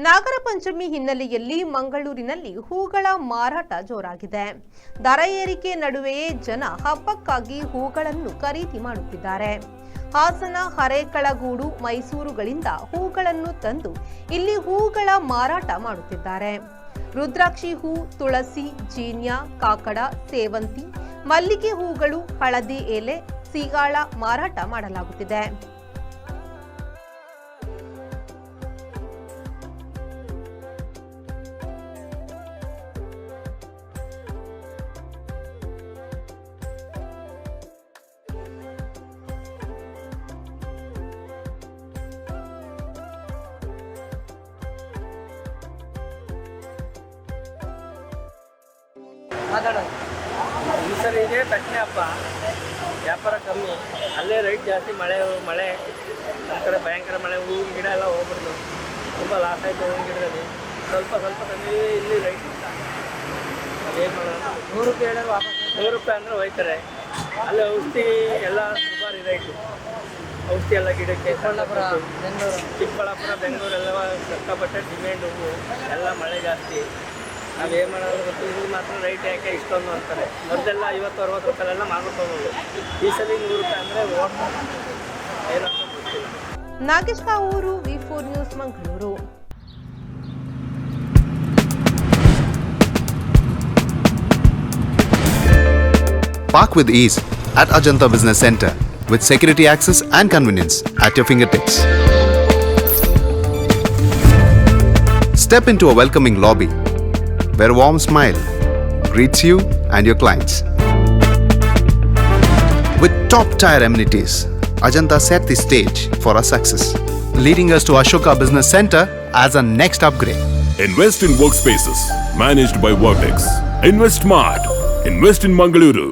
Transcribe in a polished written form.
ನಾಗರ ಪಂಚಮಿ ಹಿನ್ನೆಲೆಯಲ್ಲಿ ಮಂಗಳೂರಿನಲ್ಲಿ ಹೂಗಳ ಮಾರಾಟ ಜೋರಾಗಿದೆ. ದರ ಏರಿಕೆ ನಡುವೆಯೇ ಜನ ಹಬ್ಬಕ್ಕಾಗಿ ಹೂಗಳನ್ನು ಖರೀದಿ ಮಾಡುತ್ತಿದ್ದಾರೆ. ಹಾಸನ, ಹರೇಕಳಗೂಡು, ಮೈಸೂರುಗಳಿಂದ ಹೂಗಳನ್ನು ತಂದು ಇಲ್ಲಿ ಹೂಗಳ ಮಾರಾಟ ಮಾಡುತ್ತಿದ್ದಾರೆ. ರುದ್ರಾಕ್ಷಿ ಹೂ, ತುಳಸಿ, ಜೀನ್ಯ, ಕಾಕಡ, ಸೇವಂತಿ, ಮಲ್ಲಿಗೆ ಹೂಗಳು, ಹಳದಿ ಎಲೆ, ಸೀಗಾಳ ಮಾರಾಟ ಮಾಡಲಾಗುತ್ತಿದೆ. ಈ ಸಲ ಇದೆ ದಕ್ಷಿಣ ಹಬ್ಬ, ವ್ಯಾಪಾರ ಕಮ್ಮಿ, ಅಲ್ಲೇ ರೇಟ್ ಜಾಸ್ತಿ. ಮಳೆ ನಮ್ಮ ಕಡೆ ಭಯಂಕರ ಮಳೆ, ಹೂವಿನ ಗಿಡ ಎಲ್ಲ ಹೋಗ್ಬಿಡ್ತು, ತುಂಬ ಲಾಸ್ ಆಯಿತು. ಹೂವಿನ ಗಿಡದಲ್ಲಿ ಸ್ವಲ್ಪ ತಂದು ಇಲ್ಲಿ ರೈಟ್ ಇಲ್ಲ. ಅದೇನು ಮಾಡೋಣ, 100 ರೂಪಾಯಿ ಹೇಳಿದ್ರೆ ವಾಪಸ್ 100 ರೂಪಾಯಿ ಅಂದರೆ ಹೋಯ್ತಾರೆ. ಅಲ್ಲಿ ಔಷಧಿ ಎಲ್ಲ ದುಬಾರಿ ರೈಟು. ಔಷಧಿ ಎಲ್ಲ ಗಿಡಕ್ಕೆ ಚಿಕ್ಕಬಳ್ಳಾಪುರ, ಬೆಂಗಳೂರು ಎಲ್ಲ ಸಿಕ್ಕಾಪಟ್ಟೆ ಡಿಮ್ಯಾಂಡ್. ಹೂವು ಎಲ್ಲ ಮಳೆ ಜಾಸ್ತಿ. ನಾವೇನು ಮಾಡೋದು ಗೊತ್ತು, ಇಲ್ಲಿ ಮಾತ್ರ ರೈಟ್ ಯಾಕೆ ಇಷ್ಟೊಂದು ಅಂತಾರೆ. ಮೊದಲೆಲ್ಲ 50-60 ರೂಪಾಯೆಲ್ಲ ಮಾರ್ಕೊಂಡು ಈ ಸಲ 100 ರೂಪಾಯಿ ಅಂದರೆ ಓಡ್ತಾರೆ. ಏನಂತ ಗೊತ್ತಿಲ್ಲ. Nagesh Kavoor, V4 news, Mangaluru. Park with ease at Ajanta Business Center with security access and convenience at your fingertips. Step into a welcoming lobby where a warm smile greets you and your clients. With top-tier amenities, Ajanta set the stage for our success, leading us to Ashoka Business Center as a next upgrade. Invest in workspaces managed by Vertex. Invest smart. Invest in Mangaluru.